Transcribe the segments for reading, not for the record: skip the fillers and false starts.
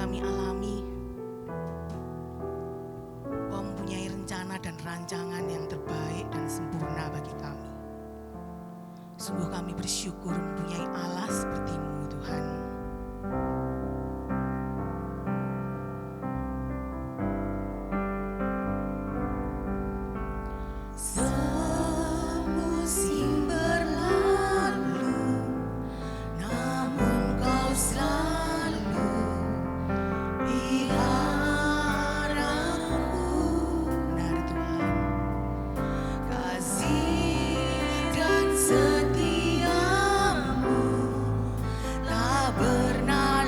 kami alami Kau mempunyai rencana dan rancangan yang terbaik dan sempurna bagi kami. Sungguh kami bersyukur mempunyai Allah seperti-Mu, Tuhan. Semusim berlalu, namun Kau selalu di hadapanku. Benar Tuhan, kasih dan setia-Mu tak pernah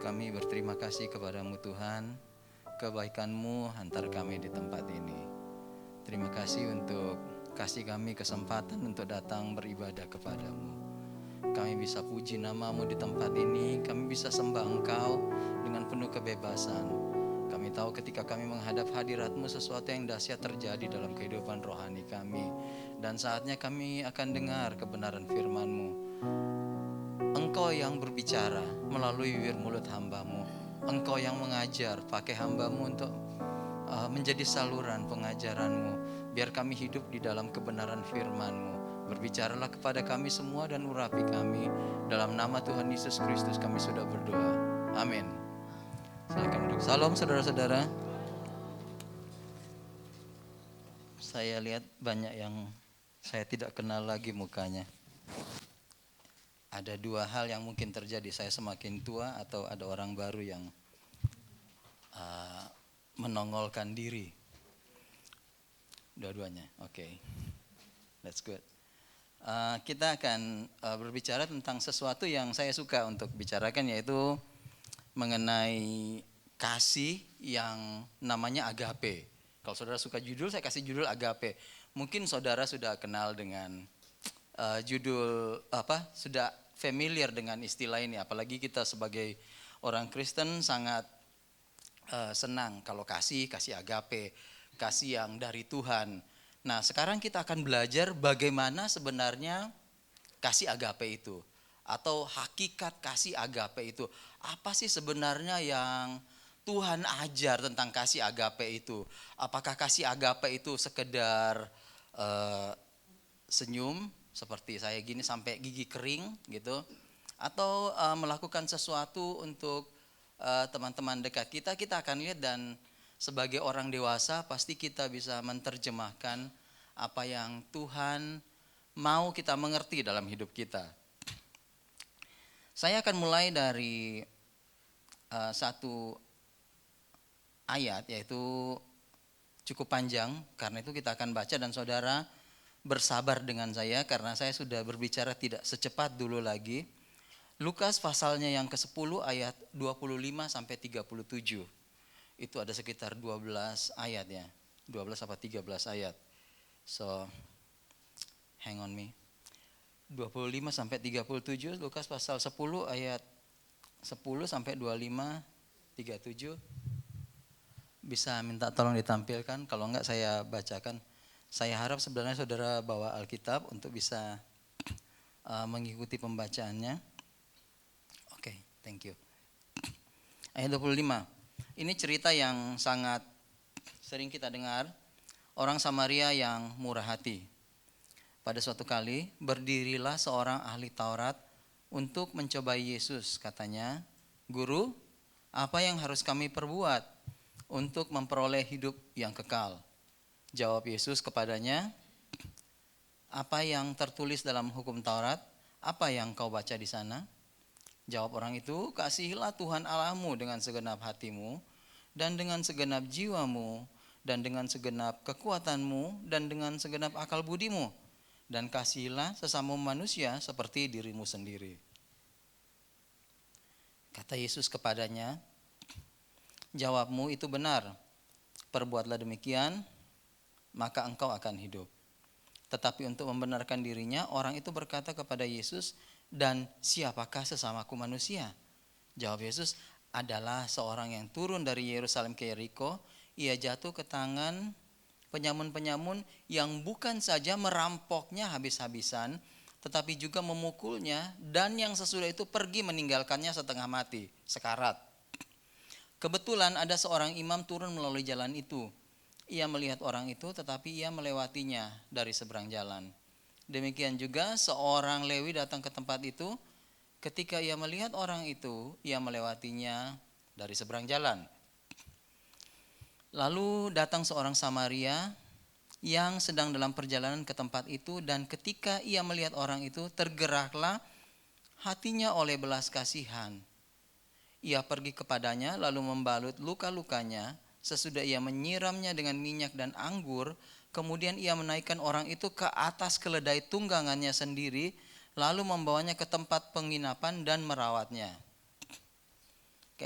Kami berterima kasih kepadamu Tuhan, kebaikan-Mu antar kami di tempat ini. Terima kasih untuk kasih kami kesempatan untuk datang beribadah kepadamu. Kami bisa puji nama-Mu di tempat ini, kami bisa sembah Engkau dengan penuh kebebasan. Kami tahu ketika kami menghadap hadirat-Mu, sesuatu yang dahsyat terjadi dalam kehidupan rohani kami. Dan saatnya kami akan dengar kebenaran firman-Mu. Engkau yang berbicara melalui bibir mulut hamba-Mu. Engkau yang mengajar pakai hamba-Mu untuk menjadi saluran pengajaran-Mu. Biar kami hidup di dalam kebenaran firman-Mu. Berbicaralah kepada kami semua dan urapi kami. Dalam nama Tuhan Yesus Kristus kami sudah berdoa. Amin. Silakan duduk. Salam saudara-saudara. Saya lihat banyak yang saya tidak kenal lagi mukanya. Ada dua hal yang mungkin terjadi. Saya semakin tua atau ada orang baru yang menongolkan diri. Dua-duanya. Oke. That's good. Kita akan berbicara tentang sesuatu yang saya suka untuk bicarakan, yaitu mengenai kasih yang namanya agape. Kalau saudara suka judul, saya kasih judul agape. Mungkin saudara sudah kenal dengan judul sudah familiar dengan istilah ini. Apalagi kita sebagai orang Kristen sangat senang kalau kasih agape, kasih yang dari Tuhan. Nah, sekarang kita akan belajar bagaimana sebenarnya kasih agape itu, atau hakikat kasih agape itu. Apa sih sebenarnya yang Tuhan ajar tentang kasih agape itu? Apakah kasih agape itu sekedar senyum seperti saya gini sampai gigi kering gitu, atau melakukan sesuatu untuk teman-teman dekat kita? Kita akan lihat, dan sebagai orang dewasa pasti kita bisa menerjemahkan apa yang Tuhan mau kita mengerti dalam hidup kita. Saya akan mulai dari satu ayat, yaitu cukup panjang, karena itu kita akan baca dan saudara bersabar dengan saya karena saya sudah berbicara tidak secepat dulu lagi. Lukas pasalnya yang ke-10 ayat 25 sampai 37. Itu ada sekitar 12 ayat ya. 12 apa 13 ayat. So hang on me. 25 sampai 37 Lukas pasal 10 ayat 10 sampai 25 37. Bisa minta tolong ditampilkan, kalau enggak saya bacakan. Saya harap sebenarnya saudara bawa Alkitab untuk bisa mengikuti pembacaannya. Oke, thank you. Ayat 25. Ini cerita yang sangat sering kita dengar. Orang Samaria yang murah hati. Pada suatu kali berdirilah seorang ahli Taurat untuk mencobai Yesus. Katanya, "Guru, apa yang harus kami perbuat untuk memperoleh hidup yang kekal?" Jawab Yesus kepadanya, "Apa yang tertulis dalam hukum Taurat? Apa yang kau baca di sana?" Jawab orang itu, "Kasihilah Tuhan Allahmu dengan segenap hatimu, dan dengan segenap jiwamu, dan dengan segenap kekuatanmu, dan dengan segenap akal budimu. Dan kasihilah sesama manusia seperti dirimu sendiri." Kata Yesus kepadanya, "Jawabmu itu benar. Perbuatlah demikian, maka engkau akan hidup." Tetapi untuk membenarkan dirinya, orang itu berkata kepada Yesus, "Dan siapakah sesamaku manusia?" Jawab Yesus, "Adalah seorang yang turun dari Yerusalem ke Yeriko. Ia jatuh ke tangan penyamun-penyamun yang bukan saja merampoknya habis-habisan, tetapi juga memukulnya, dan yang sesudah itu pergi meninggalkannya setengah mati, sekarat. Kebetulan ada seorang imam turun melalui jalan itu. Ia melihat orang itu, tetapi ia melewatinya dari seberang jalan. Demikian juga seorang Lewi datang ke tempat itu. Ketika ia melihat orang itu, ia melewatinya dari seberang jalan. Lalu datang seorang Samaria yang sedang dalam perjalanan ke tempat itu, dan ketika ia melihat orang itu, tergeraklah hatinya oleh belas kasihan. Ia pergi kepadanya lalu membalut luka-lukanya. Sesudah ia menyiramnya dengan minyak dan anggur, kemudian ia menaikkan orang itu ke atas keledai tunggangannya sendiri, lalu membawanya ke tempat penginapan dan merawatnya.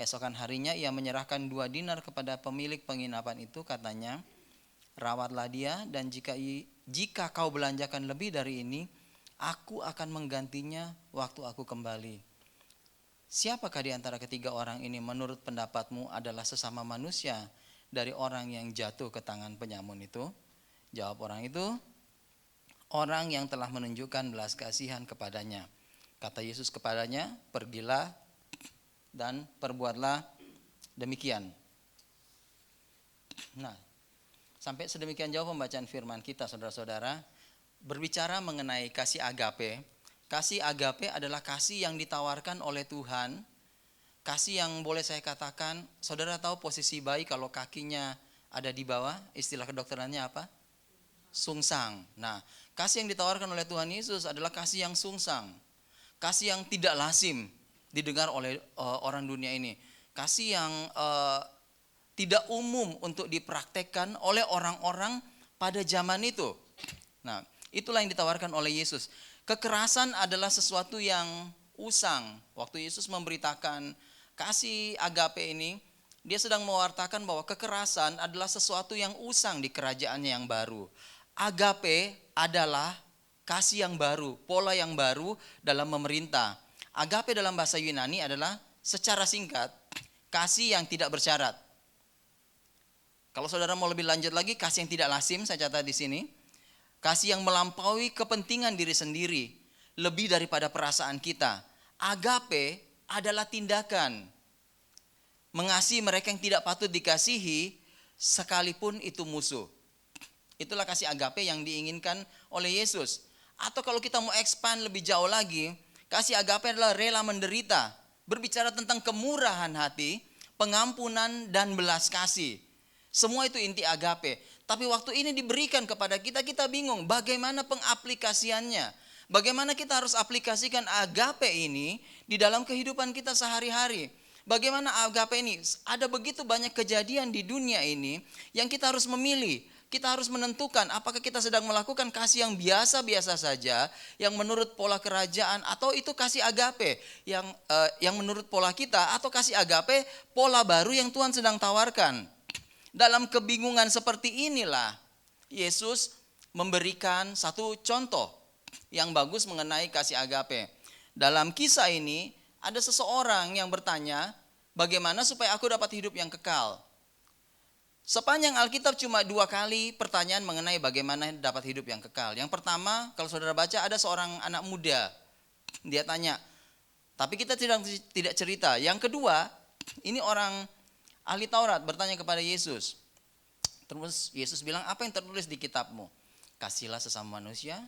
Keesokan harinya ia menyerahkan 2 dinar kepada pemilik penginapan itu, katanya, rawatlah dia, dan jika kau belanjakan lebih dari ini, aku akan menggantinya waktu aku kembali. Siapakah di antara ketiga orang ini menurut pendapatmu adalah sesama manusia dari orang yang jatuh ke tangan penyamun itu? Jawab orang itu, orang yang telah menunjukkan belas kasihan kepadanya. Kata Yesus kepadanya, pergilah dan perbuatlah demikian. Nah, sampai sedemikian jauh pembacaan firman kita, saudara-saudara, berbicara mengenai kasih agape. Kasih agape adalah kasih yang ditawarkan oleh Tuhan. Kasih yang boleh saya katakan, saudara tahu posisi bayi kalau kakinya ada di bawah, istilah kedokterannya apa? Sungsang. Nah, kasih yang ditawarkan oleh Tuhan Yesus adalah kasih yang sungsang. Kasih yang tidak lazim didengar oleh orang dunia ini. Kasih yang tidak umum untuk dipraktekkan oleh orang-orang pada zaman itu. Nah, itulah yang ditawarkan oleh Yesus. Kekerasan adalah sesuatu yang usang. Waktu Yesus memberitakan kasih agape ini, dia sedang mewartakan bahwa kekerasan adalah sesuatu yang usang di kerajaannya yang baru. Agape adalah kasih yang baru, pola yang baru dalam memerintah. Agape dalam bahasa Yunani adalah secara singkat kasih yang tidak bersyarat. Kalau saudara mau lebih lanjut lagi, kasih yang tidak lazim, saya catat di sini. Kasih yang melampaui kepentingan diri sendiri, lebih daripada perasaan kita. Agape adalah tindakan mengasihi mereka yang tidak patut dikasihi, sekalipun itu musuh. Itulah kasih agape yang diinginkan oleh Yesus. Atau kalau kita mau expand lebih jauh lagi, kasih agape adalah rela menderita. Berbicara tentang kemurahan hati, pengampunan dan belas kasih. Semua itu inti agape. Tapi waktu ini diberikan kepada kita, kita bingung bagaimana pengaplikasiannya. Bagaimana kita harus aplikasikan agape ini di dalam kehidupan kita sehari-hari. Bagaimana agape ini? Ada begitu banyak kejadian di dunia ini yang kita harus memilih. Kita harus menentukan apakah kita sedang melakukan kasih yang biasa-biasa saja, yang menurut pola kerajaan, atau itu kasih agape yang menurut pola kita, atau kasih agape pola baru yang Tuhan sedang tawarkan. Dalam kebingungan seperti inilah Yesus memberikan satu contoh yang bagus mengenai kasih agape. Dalam kisah ini ada seseorang yang bertanya, bagaimana supaya aku dapat hidup yang kekal? Sepanjang Alkitab cuma 2 kali pertanyaan mengenai bagaimana dapat hidup yang kekal. Yang pertama, kalau saudara baca, ada seorang anak muda. Dia tanya, tapi kita tidak cerita. Yang kedua, ini orang ahli Taurat bertanya kepada Yesus. Terus Yesus bilang, apa yang tertulis di kitabmu? Kasihlah sesama manusia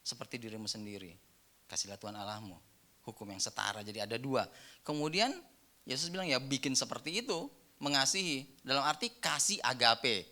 seperti dirimu sendiri. Kasihlah Tuhan Allahmu. Hukum yang setara, jadi ada 2. Kemudian Yesus bilang, ya bikin seperti itu. Mengasihi, dalam arti kasih agape.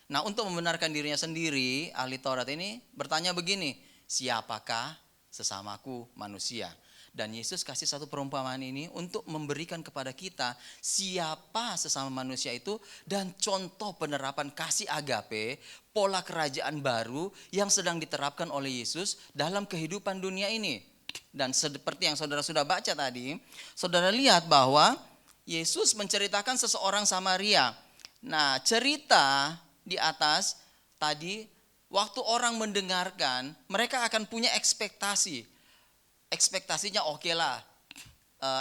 Nah, untuk membenarkan dirinya sendiri, ahli Taurat ini bertanya begini, siapakah sesamaku manusia? Dan Yesus kasih satu perumpamaan ini untuk memberikan kepada kita siapa sesama manusia itu dan contoh penerapan kasih agape, pola kerajaan baru yang sedang diterapkan oleh Yesus dalam kehidupan dunia ini. Dan seperti yang saudara sudah baca tadi, saudara lihat bahwa Yesus menceritakan seseorang Samaria. Nah, cerita di atas tadi, waktu orang mendengarkan, mereka akan punya ekspektasi. Ekspektasinya oke lah,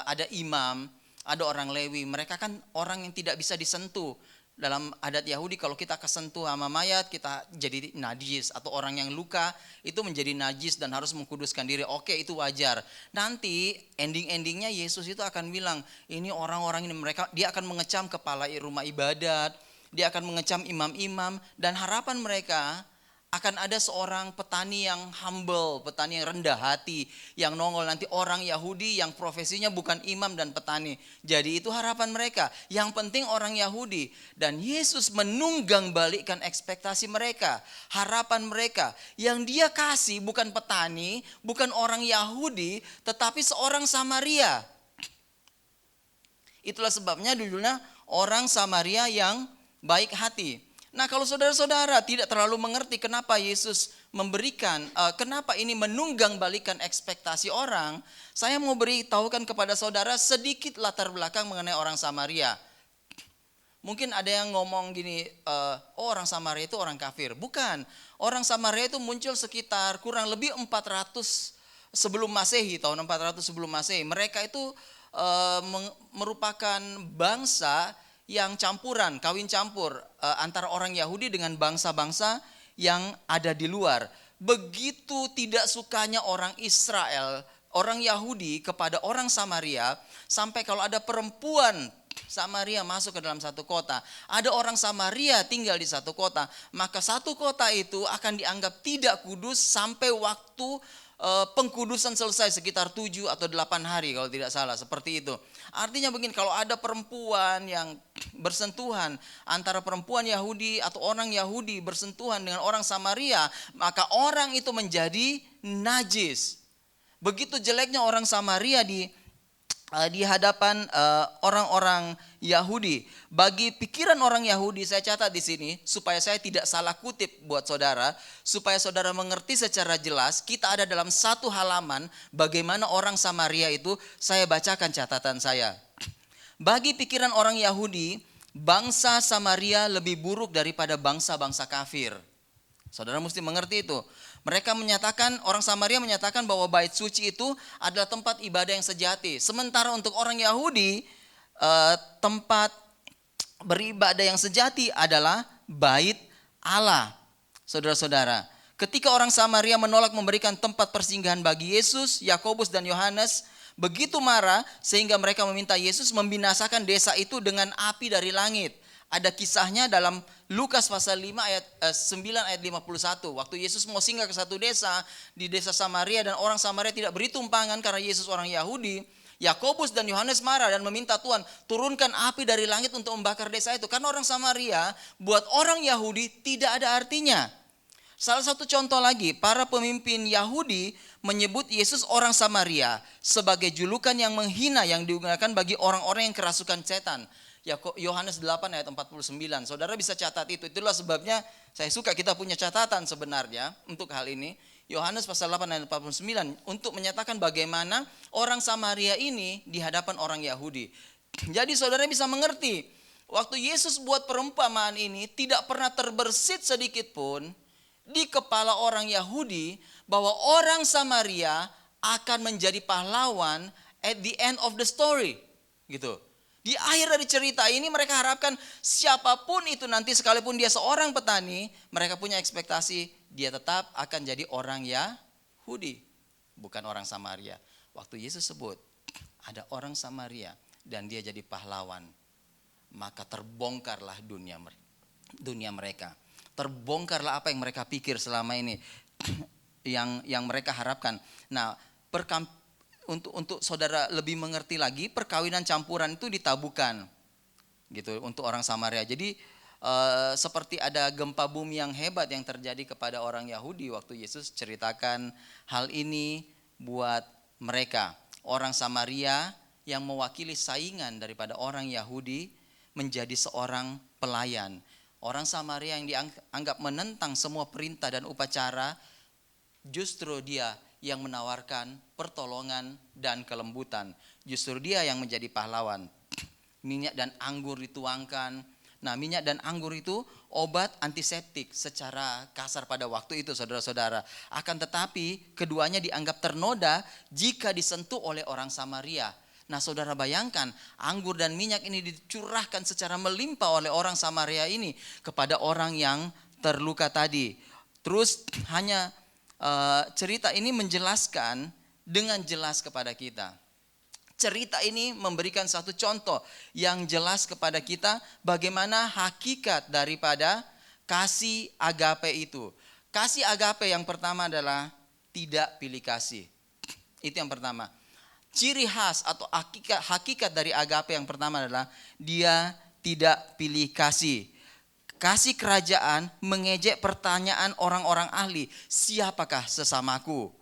ada imam, ada orang Lewi. Mereka kan orang yang tidak bisa disentuh. Dalam adat Yahudi kalau kita kesentuh sama mayat, kita jadi najis. Atau orang yang luka itu menjadi najis dan harus mengkuduskan diri. Oke, itu wajar. Nanti ending-endingnya Yesus itu akan bilang, ini orang-orang ini, dia akan mengecam kepala rumah ibadat. Dia akan mengecam imam-imam. Dan harapan mereka akan ada seorang petani yang humble, petani yang rendah hati, yang nongol nanti orang Yahudi yang profesinya bukan imam dan petani. Jadi itu harapan mereka. Yang penting orang Yahudi. Dan Yesus menunggang balikkan ekspektasi mereka, harapan mereka. Yang dia kasih bukan petani, bukan orang Yahudi, tetapi seorang Samaria. Itulah sebabnya judulnya orang Samaria yang baik hati. Nah, kalau saudara-saudara tidak terlalu mengerti kenapa Yesus memberikan, kenapa ini menunggang balikan ekspektasi orang, saya mau beritahukan kepada saudara sedikit latar belakang mengenai orang Samaria. Mungkin ada yang ngomong gini, oh orang Samaria itu orang kafir. Bukan, orang Samaria itu muncul sekitar kurang lebih 400 sebelum Masehi, tahun 400 sebelum Masehi. Mereka itu merupakan bangsa yang campuran, kawin campur antara orang Yahudi dengan bangsa-bangsa yang ada di luar. Begitu tidak sukanya orang Israel, orang Yahudi kepada orang Samaria, sampai kalau ada perempuan Samaria masuk ke dalam satu kota, ada orang Samaria tinggal di satu kota, maka satu kota itu akan dianggap tidak kudus sampai waktu pengkudusan selesai sekitar 7 atau 8 hari kalau tidak salah, seperti itu. Artinya begini, kalau ada perempuan yang bersentuhan antara perempuan Yahudi atau orang Yahudi bersentuhan dengan orang Samaria, maka orang itu menjadi najis. Begitu jeleknya orang Samaria di hadapan orang-orang Yahudi. Bagi pikiran orang Yahudi, saya catat di sini supaya saya tidak salah kutip buat saudara, supaya saudara mengerti secara jelas. Kita ada dalam satu halaman bagaimana orang Samaria itu, saya bacakan catatan saya. Bagi pikiran orang Yahudi, bangsa Samaria lebih buruk daripada bangsa-bangsa kafir. Saudara mesti mengerti itu. Mereka menyatakan, orang Samaria menyatakan bahwa bait suci itu adalah tempat ibadah yang sejati. Sementara untuk orang Yahudi, tempat beribadah yang sejati adalah bait Allah. Saudara-saudara, ketika orang Samaria menolak memberikan tempat persinggahan bagi Yesus, Yakobus dan Yohanes begitu marah sehingga mereka meminta Yesus membinasakan desa itu dengan api dari langit. Ada kisahnya dalam Lukas pasal 5 ayat 9 ayat 51. Waktu Yesus mau singgah ke satu desa, di desa Samaria, dan orang Samaria tidak beri tumpangan karena Yesus orang Yahudi. Yakobus dan Yohanes marah dan meminta Tuhan turunkan api dari langit untuk membakar desa itu. Karena orang Samaria buat orang Yahudi tidak ada artinya. Salah satu contoh lagi, para pemimpin Yahudi menyebut Yesus orang Samaria sebagai julukan yang menghina yang digunakan bagi orang-orang yang kerasukan setan. Yohanes 8 ayat 49. Saudara bisa catat itu. Itulah sebabnya saya suka kita punya catatan sebenarnya untuk hal ini. Yohanes pasal 8 ayat 49 untuk menyatakan bagaimana orang Samaria ini di hadapan orang Yahudi. Jadi saudara bisa mengerti, waktu Yesus buat perumpamaan ini tidak pernah terbersit sedikit pun di kepala orang Yahudi bahwa orang Samaria akan menjadi pahlawan at the end of the story. Gitu. Di akhir dari cerita ini mereka harapkan siapapun itu nanti, sekalipun dia seorang petani, mereka punya ekspektasi dia tetap akan jadi orang Yahudi, bukan orang Samaria. Waktu Yesus sebut ada orang Samaria dan dia jadi pahlawan, maka terbongkarlah dunia mereka. Terbongkarlah apa yang mereka pikir selama ini, yang mereka harapkan. Nah, untuk saudara lebih mengerti lagi, perkawinan campuran itu ditabukan gitu untuk orang Samaria. Jadi seperti ada gempa bumi yang hebat yang terjadi kepada orang Yahudi waktu Yesus ceritakan hal ini buat mereka. Orang Samaria yang mewakili saingan daripada orang Yahudi menjadi seorang pelayan. Orang Samaria yang dianggap menentang semua perintah dan upacara, justru dia yang menawarkan pertolongan dan kelembutan. Justru dia yang menjadi pahlawan. Minyak dan anggur dituangkan. Nah, minyak dan anggur itu obat antiseptik secara kasar pada waktu itu, saudara-saudara. Akan tetapi keduanya dianggap ternoda jika disentuh oleh orang Samaria. Nah, saudara bayangkan, anggur dan minyak ini dicurahkan secara melimpah oleh orang Samaria ini kepada orang yang terluka tadi. Terus hanya cerita ini menjelaskan dengan jelas kepada kita. Cerita ini memberikan satu contoh yang jelas kepada kita bagaimana hakikat daripada kasih agape itu. Kasih agape yang pertama adalah tidak pilih kasih. Itu yang pertama. Ciri khas atau hakikat dari agape yang pertama adalah dia tidak pilih kasih. Kasih kerajaan mengejek pertanyaan orang-orang ahli, siapakah sesamaku?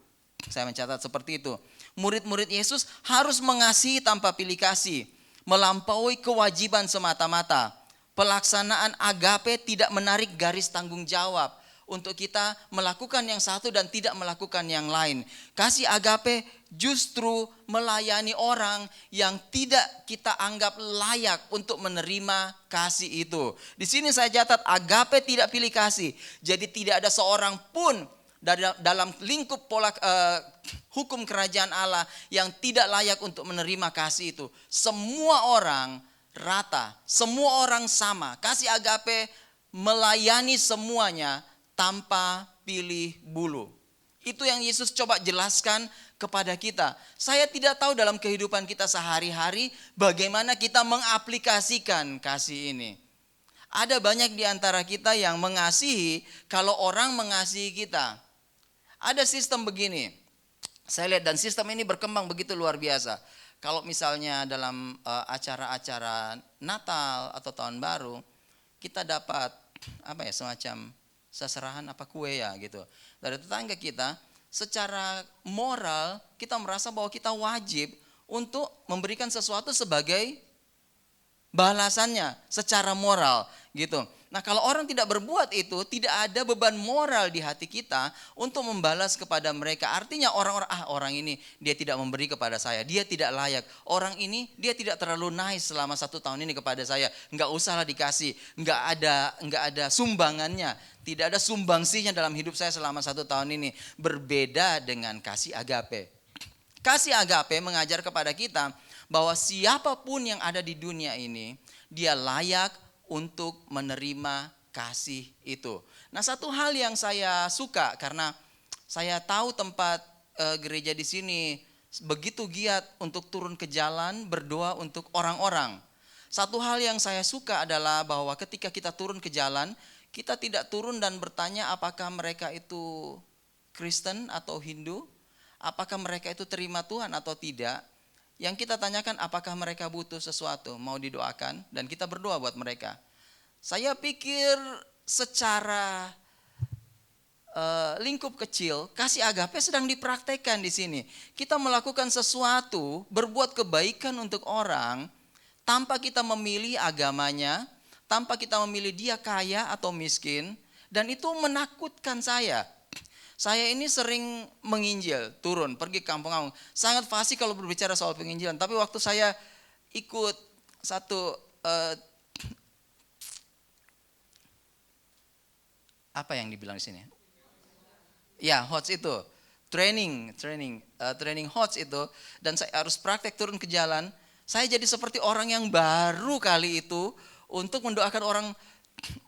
Saya mencatat seperti itu. Murid-murid Yesus harus mengasihi tanpa pilih kasih, melampaui kewajiban semata-mata. pelaksanaan agape tidak menarik garis tanggung jawab untuk kita melakukan yang satu dan tidak melakukan yang lain. Kasih agape justru melayani orang yang tidak kita anggap layak untuk menerima kasih itu. Di sini saya catat agape tidak pilih kasih. Jadi tidak ada seorang pun dalam lingkup pola hukum kerajaan Allah yang tidak layak untuk menerima kasih itu. Semua orang rata, semua orang sama. Kasih agape melayani semuanya tanpa pilih bulu. Itu yang Yesus coba jelaskan kepada kita. Saya tidak tahu dalam kehidupan kita sehari-hari bagaimana kita mengaplikasikan kasih ini. Ada banyak di antara kita yang mengasihi kalau orang mengasihi kita. Ada sistem begini, saya lihat dan sistem ini berkembang begitu luar biasa. Kalau misalnya dalam acara-acara Natal atau Tahun Baru, kita dapat semacam seserahan kue ya gitu dari tetangga kita. Secara moral kita merasa bahwa kita wajib untuk memberikan sesuatu sebagai balasannya secara moral gitu. Nah, kalau orang tidak berbuat itu, tidak ada beban moral di hati kita untuk membalas kepada mereka. Artinya orang ini dia tidak memberi kepada saya, dia tidak layak. Orang ini dia tidak terlalu nice selama 1 tahun ini kepada saya. Enggak usahlah dikasih, enggak ada sumbangannya, tidak ada sumbangsinya dalam hidup saya selama 1 tahun ini. Berbeda dengan kasih agape. Kasih agape mengajar kepada kita bahwa siapapun yang ada di dunia ini, dia layak untuk menerima kasih itu. Nah, satu hal yang saya suka karena saya tahu tempat gereja di sini begitu giat untuk turun ke jalan berdoa untuk orang-orang. Satu hal yang saya suka adalah bahwa ketika kita turun ke jalan, kita tidak turun dan bertanya apakah mereka itu Kristen atau Hindu, apakah mereka itu terima Tuhan atau tidak. Yang kita tanyakan apakah mereka butuh sesuatu, mau didoakan, dan kita berdoa buat mereka. Saya pikir secara lingkup kecil, kasih agape sedang dipraktekkan di sini. Kita melakukan sesuatu, berbuat kebaikan untuk orang, tanpa kita memilih agamanya, tanpa kita memilih dia kaya atau miskin, dan itu menakutkan saya. Saya ini sering menginjil, turun, pergi kampung-kampung. Sangat fasih kalau berbicara soal penginjilan. Tapi waktu saya ikut satu, apa yang dibilang di sini? Ya, HOTS itu. Training HOTS itu. Dan saya harus praktek turun ke jalan. Saya jadi seperti orang yang baru kali itu untuk mendoakan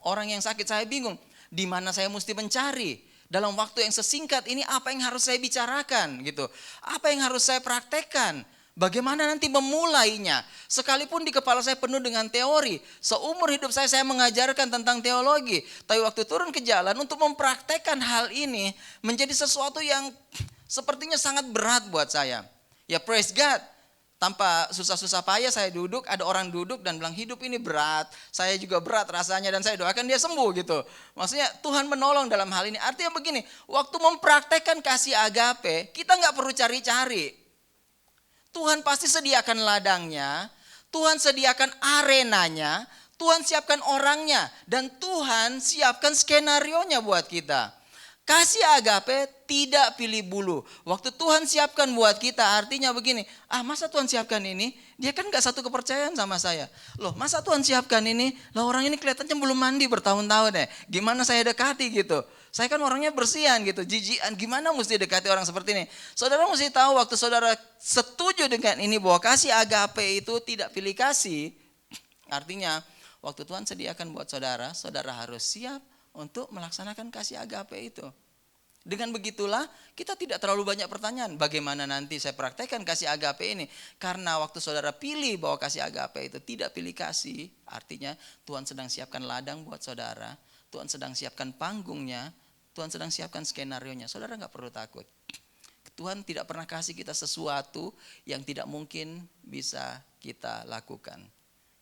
orang yang sakit. Saya bingung, di mana saya mesti mencari. Dalam waktu yang sesingkat ini apa yang harus saya bicarakan gitu. Apa yang harus saya praktekkan. Bagaimana nanti memulainya. Sekalipun di kepala saya penuh dengan teori. Seumur hidup saya mengajarkan tentang teologi. Tapi waktu turun ke jalan untuk mempraktekkan hal ini menjadi sesuatu yang sepertinya sangat berat buat saya. Ya praise God. Tanpa susah-susah payah saya duduk, ada orang duduk dan bilang hidup ini berat. Saya juga berat rasanya dan saya doakan dia sembuh gitu. Maksudnya Tuhan menolong dalam hal ini. Artinya begini, waktu mempraktekkan kasih agape, kita gak perlu cari-cari. Tuhan pasti sediakan ladangnya, Tuhan sediakan arenanya, Tuhan siapkan orangnya. Dan Tuhan siapkan skenarionya buat kita. Kasih agape tidak pilih bulu. Waktu Tuhan siapkan buat kita artinya begini. Masa Tuhan siapkan ini? Dia kan gak satu kepercayaan sama saya. Loh masa Tuhan siapkan ini? Lah orang ini kelihatannya belum mandi bertahun-tahun ya. Gimana saya dekati gitu. Saya kan orangnya bersihan gitu. Jijian gimana mesti dekati orang seperti ini. Saudara mesti tahu waktu saudara setuju dengan ini bahwa kasih agape itu tidak pilih kasih. Artinya waktu Tuhan sediakan buat saudara, saudara harus siap untuk melaksanakan kasih agape itu. Dengan begitulah kita tidak terlalu banyak pertanyaan. Bagaimana nanti saya praktekkan kasih agape ini? Karena waktu saudara pilih bahwa kasih agape itu tidak pilih kasih. Artinya Tuhan sedang siapkan ladang buat saudara. Tuhan sedang siapkan panggungnya. Tuhan sedang siapkan skenarionya. Saudara gak perlu takut. Tuhan tidak pernah kasih kita sesuatu yang tidak mungkin bisa kita lakukan.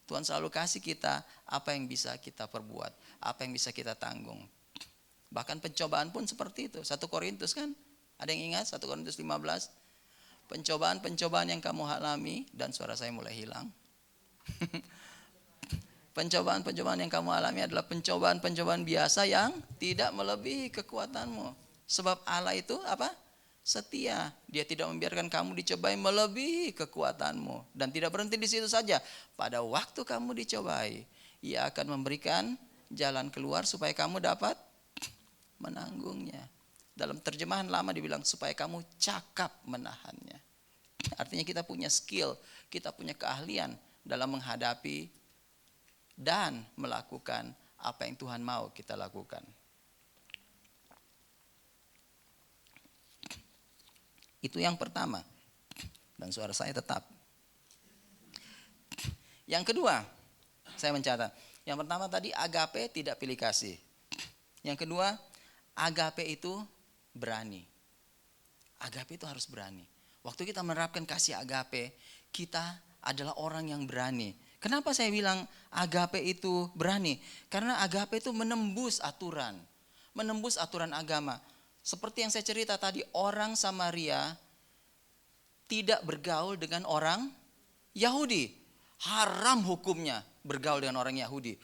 Tuhan selalu kasih kita apa yang bisa kita perbuat, apa yang bisa kita tanggung. Bahkan pencobaan pun seperti itu. 1 Korintus kan, ada yang ingat 1 Korintus 15? Pencobaan-pencobaan yang kamu alami, dan suara saya mulai hilang. Pencobaan-pencobaan yang kamu alami adalah pencobaan-pencobaan biasa yang tidak melebihi kekuatanmu. Sebab Allah itu apa? Setia. Dia tidak membiarkan kamu dicobai melebihi kekuatanmu. Dan tidak berhenti di situ saja. Pada waktu kamu dicobai, Ia akan memberikan jalan keluar supaya kamu dapat menanggungnya. Dalam terjemahan lama dibilang supaya kamu cakap menahannya. Artinya kita punya skill, kita punya keahlian dalam menghadapi dan melakukan apa yang Tuhan mau kita lakukan. Itu yang pertama. Dan suara saya tetap. Yang kedua, saya mencatat. Yang pertama tadi agape, tidak pilih kasih. Yang kedua, agape itu berani. Agape itu harus berani. Waktu kita menerapkan kasih agape, kita adalah orang yang berani. Kenapa saya bilang agape itu berani? Karena agape itu menembus aturan agama. Seperti yang saya cerita tadi, orang Samaria tidak bergaul dengan orang Yahudi. Haram hukumnya bergaul dengan orang Yahudi.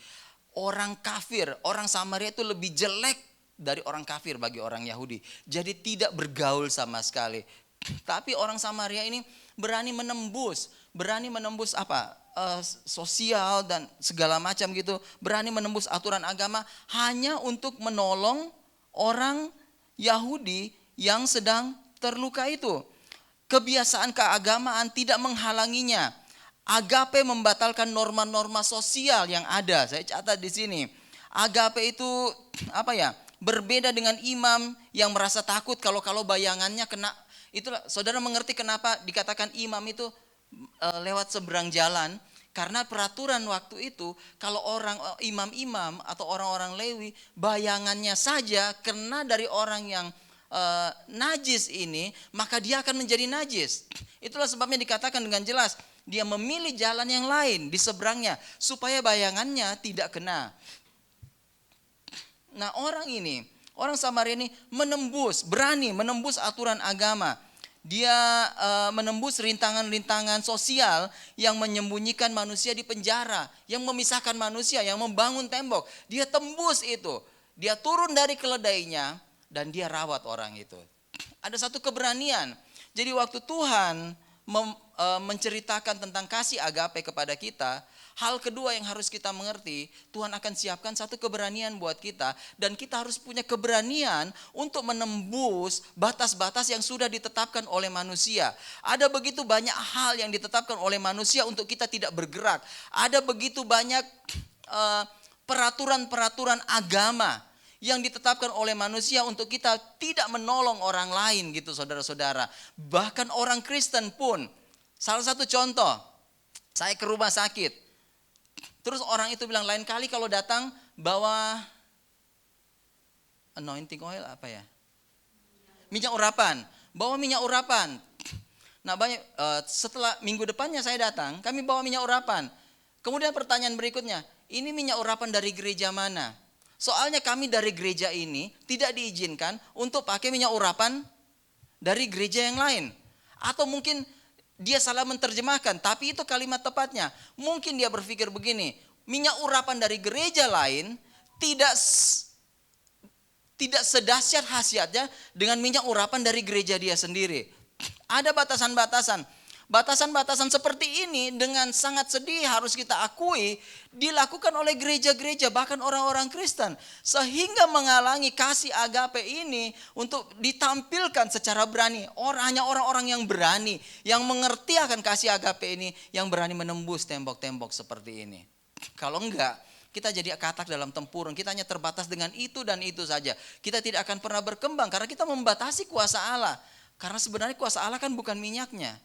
Orang kafir, orang Samaria itu lebih jelek dari orang kafir bagi orang Yahudi. Jadi tidak bergaul sama sekali. Tapi orang Samaria ini berani menembus apa? Sosial dan segala macam gitu, berani menembus aturan agama hanya untuk menolong orang Yahudi yang sedang terluka itu. Kebiasaan keagamaan tidak menghalanginya. Agape membatalkan norma-norma sosial yang ada. Saya catat di sini. Agape itu apa ya? Berbeda dengan imam yang merasa takut kalau bayangannya kena. Itulah saudara mengerti kenapa dikatakan imam itu lewat seberang jalan. Karena peraturan waktu itu kalau orang imam-imam atau orang-orang Lewi bayangannya saja kena dari orang yang najis ini, maka dia akan menjadi najis. Itulah sebabnya dikatakan dengan jelas dia memilih jalan yang lain di seberangnya supaya bayangannya tidak kena. Nah orang Samaria ini berani menembus aturan agama. Dia menembus rintangan-rintangan sosial yang menyembunyikan manusia di penjara, yang memisahkan manusia, yang membangun tembok. Dia tembus itu. Dia turun dari keledainya dan dia rawat orang itu. Ada satu keberanian. Jadi waktu Tuhan menceritakan tentang kasih agape kepada kita, hal kedua yang harus kita mengerti, Tuhan akan siapkan satu keberanian buat kita. Dan kita harus punya keberanian untuk menembus batas-batas yang sudah ditetapkan oleh manusia. Ada begitu banyak hal yang ditetapkan oleh manusia untuk kita tidak bergerak. Ada begitu banyak peraturan-peraturan agama yang ditetapkan oleh manusia untuk kita tidak menolong orang lain gitu saudara-saudara. Bahkan orang Kristen pun. Salah satu contoh, saya ke rumah sakit. Terus orang itu bilang lain kali kalau datang bawa anointing oil apa ya? Minyak urapan. Bawa minyak urapan. Nah setelah minggu depannya saya datang, kami bawa minyak urapan. Kemudian pertanyaan berikutnya, ini minyak urapan dari gereja mana? Soalnya kami dari gereja ini tidak diizinkan untuk pakai minyak urapan dari gereja yang lain. Atau mungkin dia salah menerjemahkan, tapi itu kalimat tepatnya. Mungkin dia berpikir begini, minyak urapan dari gereja lain tidak sedahsyat khasiatnya dengan minyak urapan dari gereja dia sendiri. Ada batasan-batasan. Batasan-batasan seperti ini dengan sangat sedih harus kita akui dilakukan oleh gereja-gereja bahkan orang-orang Kristen. Sehingga menghalangi kasih agape ini untuk ditampilkan secara berani. Hanya orang-orang yang berani, yang mengerti akan kasih agape ini, yang berani menembus tembok-tembok seperti ini. Kalau enggak, kita jadi katak dalam tempurung. Kita hanya terbatas dengan itu dan itu saja. Kita tidak akan pernah berkembang karena kita membatasi kuasa Allah. Karena sebenarnya kuasa Allah kan bukan minyaknya.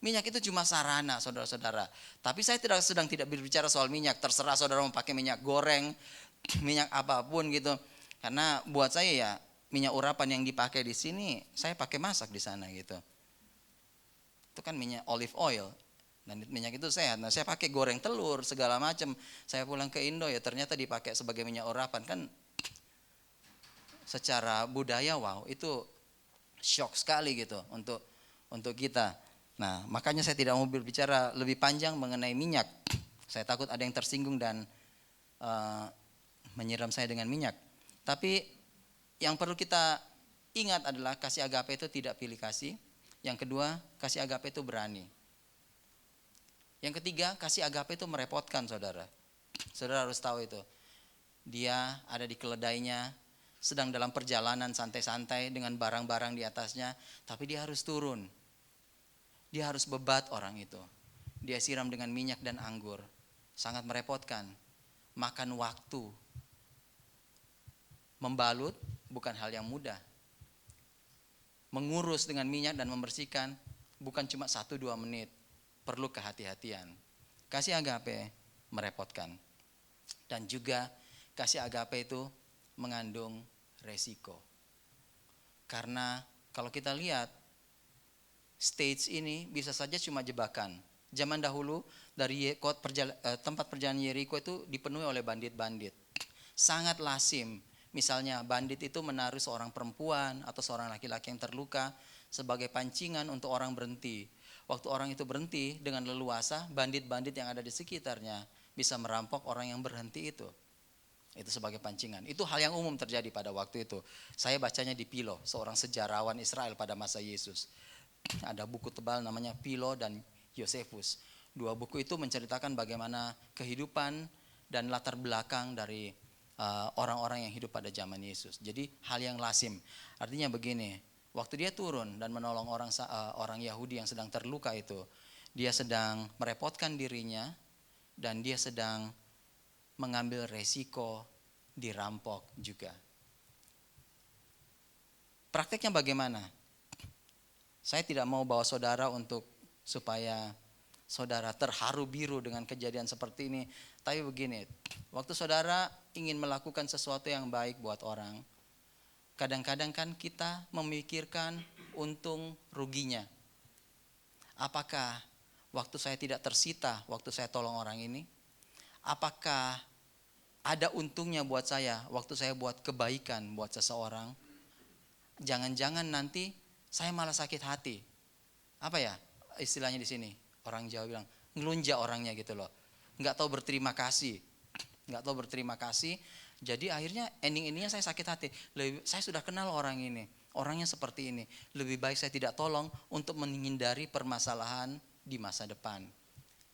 Minyak itu cuma sarana saudara-saudara. Tapi saya sedang tidak berbicara soal minyak. Terserah saudara mau pakai minyak goreng, minyak apapun gitu. Karena buat saya ya minyak urapan yang dipakai di sini, saya pakai masak di sana gitu. Itu kan minyak olive oil. Dan minyak itu sehat. Nah saya pakai goreng telur segala macam. Saya pulang ke Indo ya ternyata dipakai sebagai minyak urapan. Kan secara budaya wow itu shock sekali gitu untuk kita. Nah makanya saya tidak mau berbicara lebih panjang mengenai minyak. Saya takut ada yang tersinggung dan menyiram saya dengan minyak. Tapi yang perlu kita ingat adalah kasih agape itu tidak pilih kasih. Yang kedua, kasih agape itu berani. Yang ketiga, kasih agape itu merepotkan saudara. Saudara harus tahu itu. Dia ada di keledainya, sedang dalam perjalanan santai-santai dengan barang-barang di atasnya, tapi dia harus turun. Dia harus bebat orang itu. Dia siram dengan minyak dan anggur. Sangat merepotkan. Makan waktu. Membalut bukan hal yang mudah. Mengurus dengan minyak dan membersihkan bukan cuma 1-2 menit. Perlu kehati-hatian. Kasih agape merepotkan. Dan juga kasih agape itu mengandung resiko. Karena kalau kita lihat stage ini bisa saja cuma jebakan. Zaman dahulu dari tempat perjalanan Yeriko itu dipenuhi oleh bandit-bandit. Sangat lazim. Misalnya bandit itu menaruh seorang perempuan atau seorang laki-laki yang terluka sebagai pancingan untuk orang berhenti. Waktu orang itu berhenti dengan leluasa, bandit-bandit yang ada di sekitarnya bisa merampok orang yang berhenti itu. Itu sebagai pancingan. Itu hal yang umum terjadi pada waktu itu. Saya bacanya di Philo, seorang sejarawan Israel pada masa Yesus. Ada buku tebal namanya Philo dan Yosefus. 2 buku itu menceritakan bagaimana kehidupan dan latar belakang dari orang-orang yang hidup pada zaman Yesus. Jadi hal yang lazim. Artinya begini, waktu dia turun dan menolong orang Yahudi yang sedang terluka itu, dia sedang merepotkan dirinya dan dia sedang mengambil resiko dirampok juga. Prakteknya bagaimana? Saya tidak mau bawa saudara supaya saudara terharu biru dengan kejadian seperti ini. Tapi begini, waktu saudara ingin melakukan sesuatu yang baik buat orang, kadang-kadang kan kita memikirkan untung ruginya. Apakah waktu saya tidak tersita, waktu saya tolong orang ini? Apakah ada untungnya buat saya waktu saya buat kebaikan buat seseorang? Jangan-jangan nanti saya malah sakit hati. Apa ya istilahnya di sini? Orang Jawa bilang ngelunjak orangnya gitu loh. Nggak tahu berterima kasih. Jadi akhirnya ending-endingnya saya sakit hati. Saya sudah kenal orang ini. Orangnya seperti ini. Lebih baik saya tidak tolong untuk menghindari permasalahan di masa depan.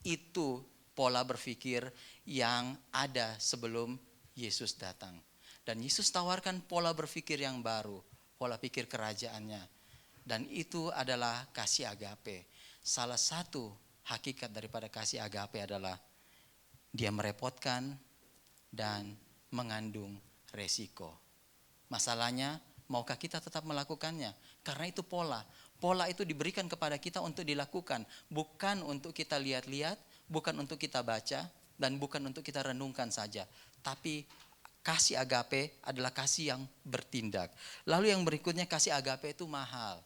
Itu pola berpikir yang ada sebelum Yesus datang. Dan Yesus tawarkan pola berpikir yang baru. Pola pikir kerajaannya. Dan itu adalah kasih agape. Salah satu hakikat daripada kasih agape adalah dia merepotkan dan mengandung resiko. Masalahnya, maukah kita tetap melakukannya? Karena itu pola. Pola itu diberikan kepada kita untuk dilakukan. Bukan untuk kita lihat-lihat, bukan untuk kita baca, dan bukan untuk kita renungkan saja. Tapi kasih agape adalah kasih yang bertindak. Lalu yang berikutnya kasih agape itu mahal.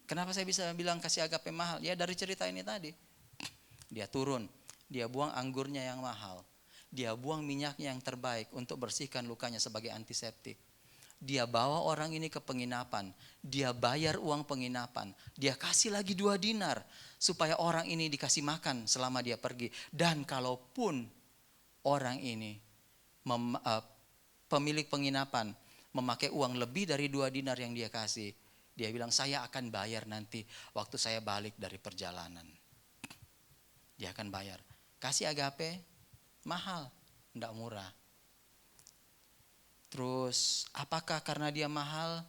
Kenapa saya bisa bilang kasih agape mahal? Ya dari cerita ini tadi. Dia turun, dia buang anggurnya yang mahal. Dia buang minyaknya yang terbaik untuk bersihkan lukanya sebagai antiseptik. Dia bawa orang ini ke penginapan. Dia bayar uang penginapan. Dia kasih lagi 2 dinar supaya orang ini dikasih makan selama dia pergi. Dan kalaupun orang ini pemilik penginapan memakai uang lebih dari 2 dinar yang dia kasih, dia bilang saya akan bayar nanti waktu saya balik dari perjalanan. Dia akan bayar. Kasih agape mahal, enggak murah. Terus apakah karena dia mahal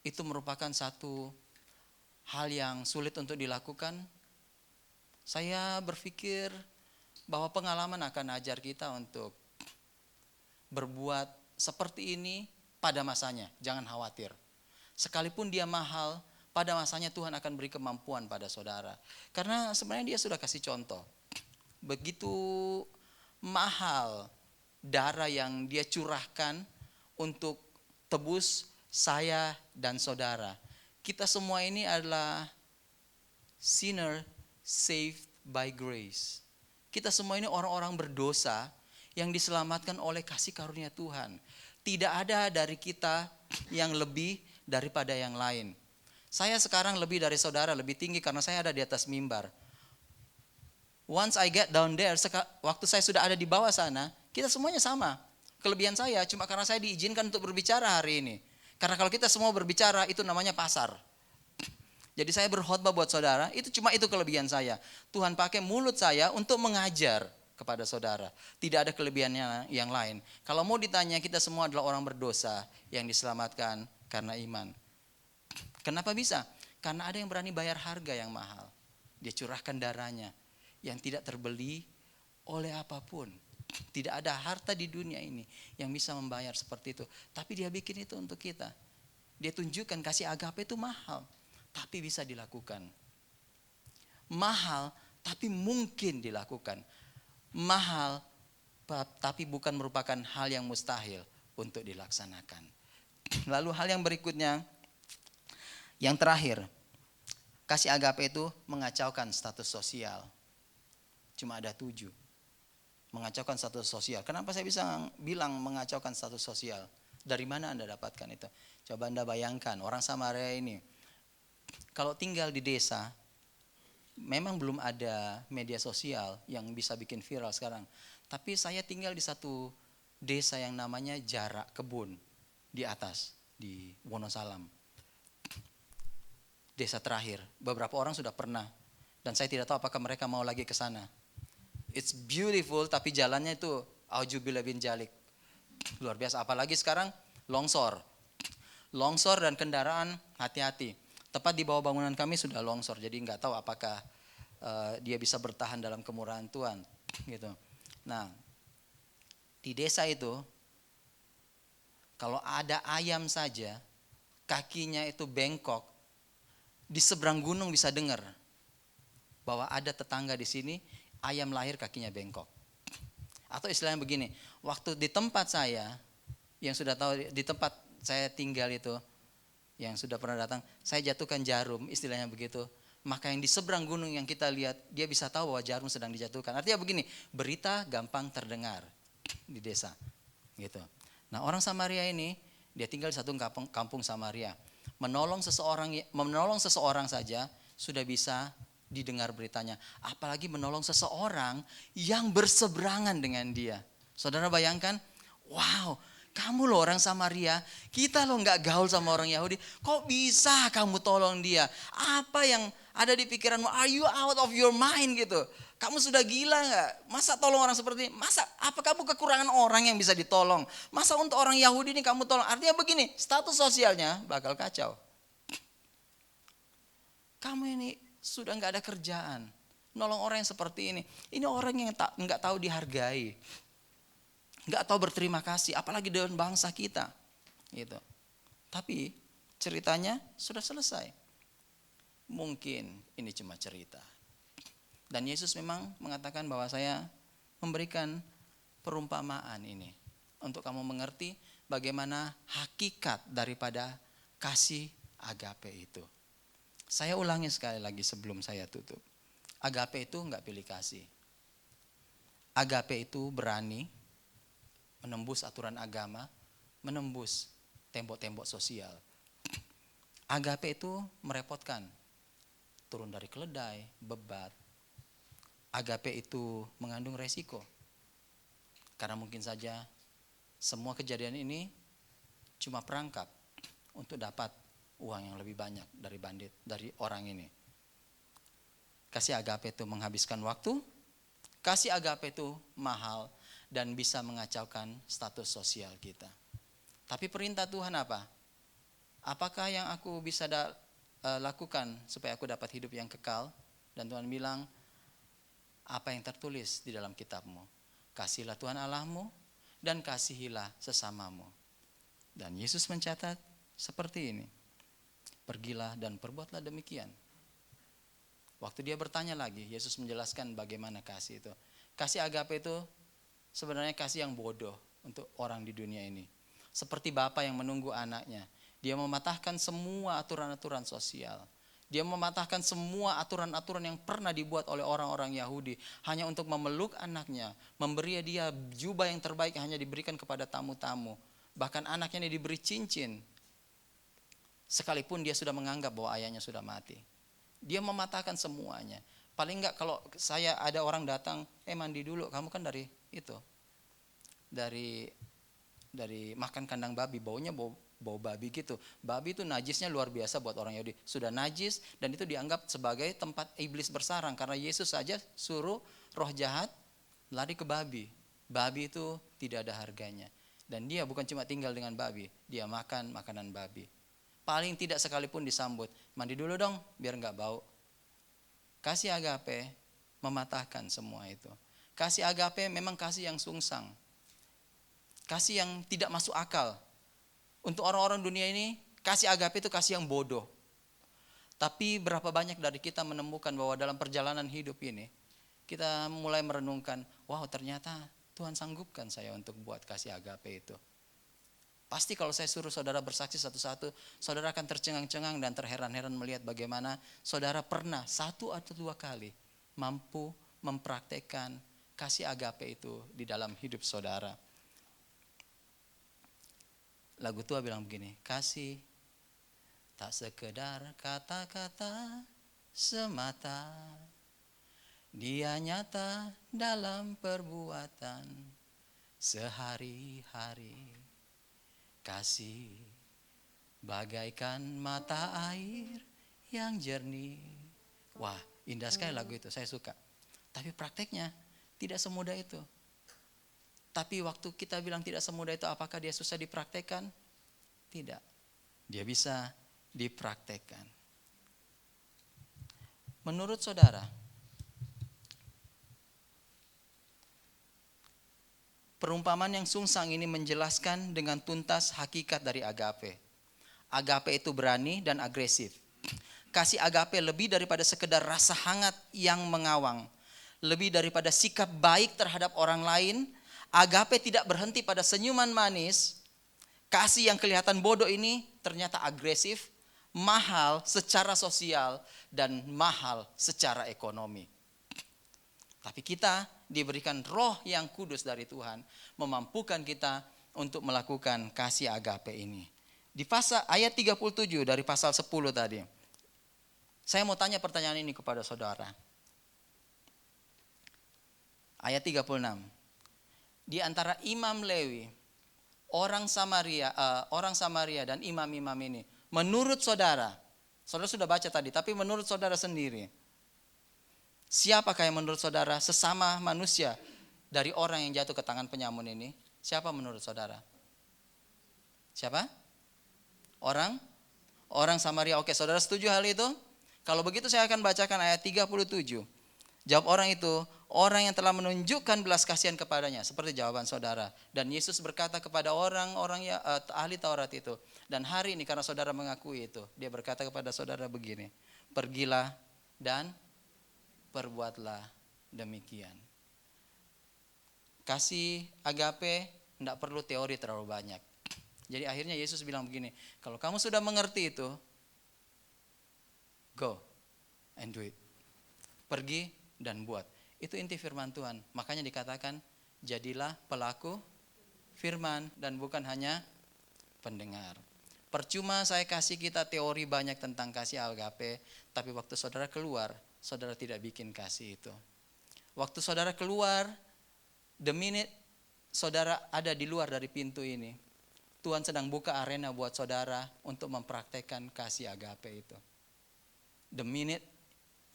itu merupakan satu hal yang sulit untuk dilakukan? Saya berpikir bahwa pengalaman akan ajar kita untuk berbuat seperti ini pada masanya. Jangan khawatir. Sekalipun dia mahal, pada masanya Tuhan akan beri kemampuan pada saudara. Karena sebenarnya dia sudah kasih contoh. Begitu mahal darah yang dia curahkan untuk tebus saya dan saudara. Kita semua ini adalah sinner saved by grace. Kita semua ini orang-orang berdosa yang diselamatkan oleh kasih karunia Tuhan. Tidak ada dari kita yang lebih daripada yang lain. Saya sekarang lebih dari saudara, lebih tinggi karena saya ada di atas mimbar. Once I get down there, waktu saya sudah ada di bawah sana, kita semuanya sama. Kelebihan saya cuma karena saya diizinkan untuk berbicara hari ini. Karena kalau kita semua berbicara, itu namanya pasar. Jadi saya berkhotbah buat saudara, itu kelebihan saya. Tuhan pakai mulut saya untuk mengajar kepada saudara. Tidak ada kelebihannya yang lain. Kalau mau ditanya, kita semua adalah orang berdosa yang diselamatkan karena iman. Kenapa bisa? Karena ada yang berani bayar harga yang mahal. Dia curahkan darahnya yang tidak terbeli oleh apapun. Tidak ada harta di dunia ini yang bisa membayar seperti itu. Tapi dia bikin itu untuk kita. Dia tunjukkan kasih agape itu mahal, tapi bisa dilakukan. Mahal, tapi mungkin dilakukan. Mahal, tapi bukan merupakan hal yang mustahil untuk dilaksanakan. Lalu hal yang berikutnya, yang terakhir, kasih agape itu mengacaukan status sosial. Cuma ada 7. Mengacaukan status sosial. Kenapa saya bisa bilang mengacaukan status sosial? Dari mana Anda dapatkan itu? Coba Anda bayangkan, orang Samaria ini, kalau tinggal di desa, memang belum ada media sosial yang bisa bikin viral sekarang. Tapi saya tinggal di satu desa yang namanya Jarak Kebun, di atas, di Wonosalam. Desa terakhir, beberapa orang sudah pernah, dan saya tidak tahu apakah mereka mau lagi ke sana. It's beautiful, tapi jalannya itu auzubillah bin jalik. Luar biasa, apalagi sekarang longsor. Longsor dan kendaraan hati-hati. Tepat di bawah bangunan kami sudah longsor, jadi nggak tahu apakah dia bisa bertahan dalam kemurahan Tuhan. Gitu. Nah, di desa itu, kalau ada ayam saja, kakinya itu bengkok, di seberang gunung bisa dengar bahwa ada tetangga di sini, ayam lahir kakinya bengkok. Atau istilahnya begini, waktu di tempat saya, yang sudah tahu di tempat saya tinggal itu, yang sudah pernah datang, saya jatuhkan jarum, istilahnya begitu. Maka yang di seberang gunung yang kita lihat, dia bisa tahu bahwa jarum sedang dijatuhkan. Artinya begini, berita gampang terdengar di desa. Gitu. Nah, orang Samaria ini, dia tinggal di satu kampung Samaria. Menolong seseorang saja sudah bisa didengar beritanya, apalagi menolong seseorang yang berseberangan dengan dia. Saudara bayangkan, wow, kamu loh orang Samaria, kita loh gak gaul sama orang Yahudi, kok bisa kamu tolong dia? Apa yang ada di pikiranmu? Are you out of your mind gitu? Kamu sudah gila gak? Masa tolong orang seperti ini? Masa apa kamu kekurangan orang yang bisa ditolong? Masa untuk orang Yahudi ini kamu tolong? Artinya begini, status sosialnya bakal kacau. Kamu ini sudah gak ada kerjaan, nolong orang yang seperti ini. Ini orang yang gak tahu dihargai, gak tahu berterima kasih, apalagi dengan bangsa kita. Gitu. Tapi ceritanya sudah selesai. Mungkin ini cuma cerita. Dan Yesus memang mengatakan bahwa saya memberikan perumpamaan ini untuk kamu mengerti bagaimana hakikat daripada kasih agape itu. Saya ulangi sekali lagi sebelum saya tutup. Agape itu enggak pilih kasih. Agape itu berani menembus aturan agama, menembus tembok-tembok sosial. Agape itu merepotkan. Turun dari keledai, bebat. Agape itu mengandung resiko. Karena mungkin saja semua kejadian ini cuma perangkap untuk dapat uang yang lebih banyak dari orang ini. Kasih agape itu menghabiskan waktu, kasih agape itu mahal dan bisa mengacaukan status sosial kita. Tapi perintah Tuhan apa? Apakah yang aku bisa lakukan supaya aku dapat hidup yang kekal? Dan Tuhan bilang, apa yang tertulis di dalam kitabmu? Kasihilah Tuhan Allahmu dan kasihilah sesamamu. Dan Yesus mencatat seperti ini. Pergilah dan perbuatlah demikian. Waktu dia bertanya lagi, Yesus menjelaskan bagaimana kasih itu. Kasih agape itu sebenarnya kasih yang bodoh untuk orang di dunia ini. Seperti bapa yang menunggu anaknya. Dia mematahkan semua aturan-aturan sosial. Dia mematahkan semua aturan-aturan yang pernah dibuat oleh orang-orang Yahudi. Hanya untuk memeluk anaknya. Memberi dia jubah yang terbaik hanya diberikan kepada tamu-tamu. Bahkan anaknya ini diberi cincin. Sekalipun dia sudah menganggap bahwa ayahnya sudah mati. Dia mematahkan semuanya. Paling enggak kalau saya ada orang datang, mandi dulu, kamu kan dari itu. Dari makan kandang babi, baunya bau babi gitu. Babi itu najisnya luar biasa buat orang Yahudi. Sudah najis dan itu dianggap sebagai tempat iblis bersarang karena Yesus saja suruh roh jahat lari ke babi. Babi itu tidak ada harganya. Dan dia bukan cuma tinggal dengan babi, dia makan makanan babi. Paling tidak sekalipun disambut, mandi dulu dong biar enggak bau. Kasih agape mematahkan semua itu. Kasih agape memang kasih yang sungsang. Kasih yang tidak masuk akal. Untuk orang-orang dunia ini, kasih agape itu kasih yang bodoh. Tapi berapa banyak dari kita menemukan bahwa dalam perjalanan hidup ini, kita mulai merenungkan, wow ternyata Tuhan sanggupkan saya untuk buat kasih agape itu. Pasti kalau saya suruh saudara bersaksi satu-satu, saudara akan tercengang-cengang dan terheran-heran melihat bagaimana saudara pernah 1 atau 2 kali mampu mempraktekkan kasih agape itu di dalam hidup saudara. Lagu tua bilang begini, kasih tak sekedar kata-kata semata, dia nyata dalam perbuatan sehari-hari. Kasih bagaikan mata air yang jernih. Wah, indah sekali lagu itu, saya suka. Tapi prakteknya tidak semudah itu. Tapi waktu kita bilang tidak semudah itu, apakah dia susah dipraktekkan? Tidak. Dia bisa dipraktekkan. Menurut saudara, perumpamaan yang sungsang ini menjelaskan dengan tuntas hakikat dari agape. Agape itu berani dan agresif. Kasih agape lebih daripada sekedar rasa hangat yang mengawang. Lebih daripada sikap baik terhadap orang lain. Agape tidak berhenti pada senyuman manis. Kasih yang kelihatan bodoh ini ternyata agresif, mahal secara sosial, dan mahal secara ekonomi. Tapi kita diberikan roh yang kudus dari Tuhan, memampukan kita untuk melakukan kasih agape ini. Di pasal ayat 37 dari pasal 10 tadi. Saya mau tanya pertanyaan ini kepada saudara. Ayat 36. Di antara imam Lewi, orang Samaria dan imam-imam ini, menurut saudara sudah baca tadi, tapi menurut saudara sendiri, siapakah yang menurut saudara sesama manusia dari orang yang jatuh ke tangan penyamun ini? Siapa menurut saudara? Siapa? Orang Samaria. Oke, saudara setuju hal itu? Kalau begitu saya akan bacakan ayat 37. Jawab orang itu, orang yang telah menunjukkan belas kasihan kepadanya, seperti jawaban saudara. Dan Yesus berkata kepada orang-orang ahli Taurat itu, dan hari ini karena saudara mengakui itu, dia berkata kepada saudara begini, pergilah dan perbuatlah demikian. Kasih agape tidak perlu teori terlalu banyak. Jadi akhirnya Yesus bilang begini, kalau kamu sudah mengerti itu, go and do it. Pergi dan buat. Itu inti firman Tuhan. Makanya dikatakan, jadilah pelaku firman dan bukan hanya pendengar. Percuma saya kasih kita teori banyak tentang kasih agape, tapi waktu saudara keluar, saudara tidak bikin kasih itu. Waktu saudara keluar, the minute saudara ada di luar dari pintu ini, Tuhan sedang buka arena buat saudara untuk mempraktekkan kasih agape itu. The minute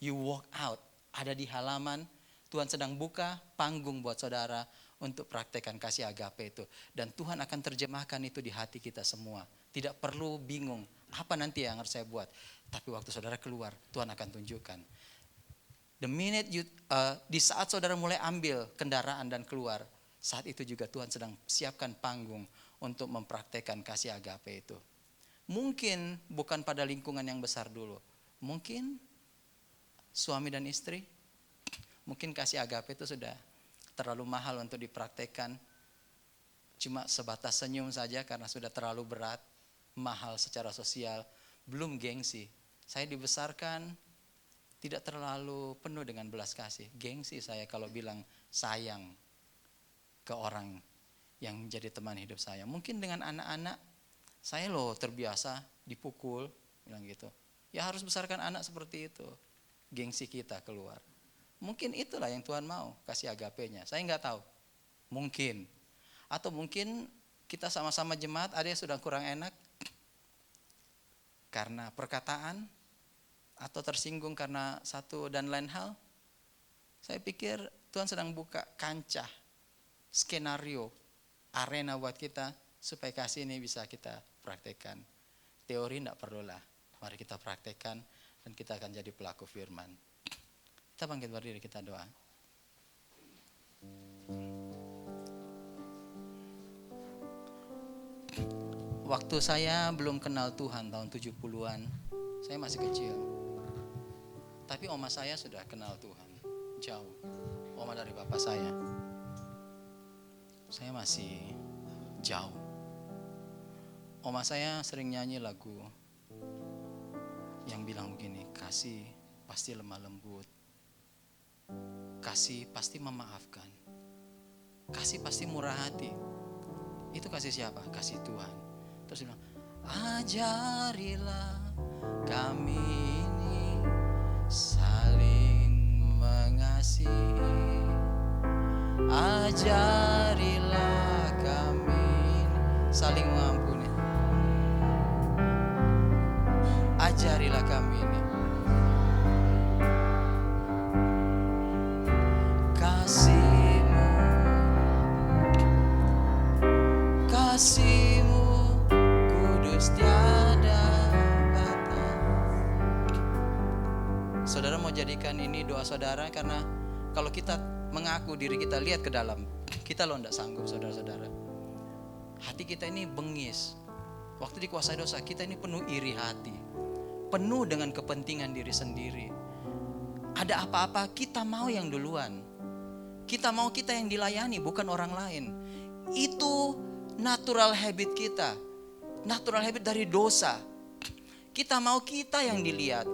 you walk out, ada di halaman, Tuhan sedang buka panggung buat saudara untuk praktekkan kasih agape itu. Dan Tuhan akan terjemahkan itu di hati kita semua. Tidak perlu bingung, apa nanti yang harus saya buat. Tapi waktu saudara keluar, Tuhan akan tunjukkan. The minute di saat saudara mulai ambil kendaraan dan keluar, saat itu juga Tuhan sedang siapkan panggung untuk mempraktekkan kasih agape itu. Mungkin bukan pada lingkungan yang besar dulu. Mungkin suami dan istri, mungkin kasih agape itu sudah terlalu mahal untuk dipraktekkan. Cuma sebatas senyum saja karena sudah terlalu berat, mahal secara sosial, belum gengsi. Saya dibesarkan tidak terlalu penuh dengan belas kasih. Gengsi saya kalau bilang sayang ke orang yang menjadi teman hidup saya. Mungkin dengan anak-anak, saya loh terbiasa dipukul, bilang gitu. Ya harus besarkan anak seperti itu. Gengsi kita keluar. Mungkin itulah yang Tuhan mau, kasih agapenya. Saya nggak tahu. Mungkin. Atau mungkin kita sama-sama jemaat ada yang sudah kurang enak karena perkataan atau tersinggung karena satu dan lain hal. Saya pikir Tuhan sedang buka kancah, skenario, arena buat kita supaya kasih ini bisa kita praktekkan. Teori tidak perlulah, mari kita praktekkan dan kita akan jadi pelaku firman. Kita bangkit berdiri, kita doa. Waktu saya belum kenal Tuhan tahun 70-an, saya masih kecil. Tapi oma saya sudah kenal Tuhan, jauh. Oma dari bapak saya. Saya masih jauh. Oma saya sering nyanyi lagu yang bilang begini, kasih pasti lemah lembut. Kasih pasti memaafkan. Kasih pasti murah hati. Itu kasih siapa? Kasih Tuhan. Terus dia bilang, ajarilah kami ini saling mengasihi. Ajarilah kami ini saling mengampuni. Ajarilah kami ini. Kasih-Mu, kasih-Mu kudus tiada batas. Saudara mau jadikan ini doa saudara, karena kalau kita mengaku diri kita, lihat ke dalam, kita loh tidak sanggup saudara-saudara. Hati kita ini bengis. Waktu dikuasai dosa, kita ini penuh iri hati, penuh dengan kepentingan diri sendiri. Ada apa-apa kita mau yang duluan. Kita mau kita yang dilayani, bukan orang lain. Itu natural habit kita. Natural habit dari dosa. Kita mau kita yang dilihat.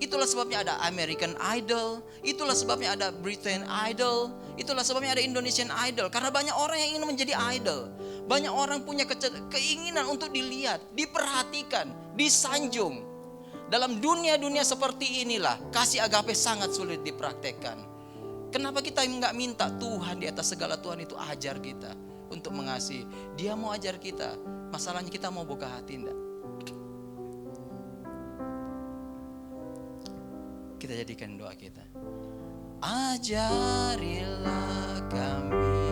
Itulah sebabnya ada American Idol. Itulah sebabnya ada Britain Idol. Itulah sebabnya ada Indonesian Idol. Karena banyak orang yang ingin menjadi idol. Banyak orang punya keinginan untuk dilihat, diperhatikan, disanjung. Dalam dunia-dunia seperti inilah kasih agape sangat sulit dipraktekkan. Kenapa kita enggak minta Tuhan di atas segala Tuhan itu ajar kita untuk mengasihi? Dia mau ajar kita. Masalahnya kita mau buka hati enggak? Kita jadikan doa kita. Ajarilah kami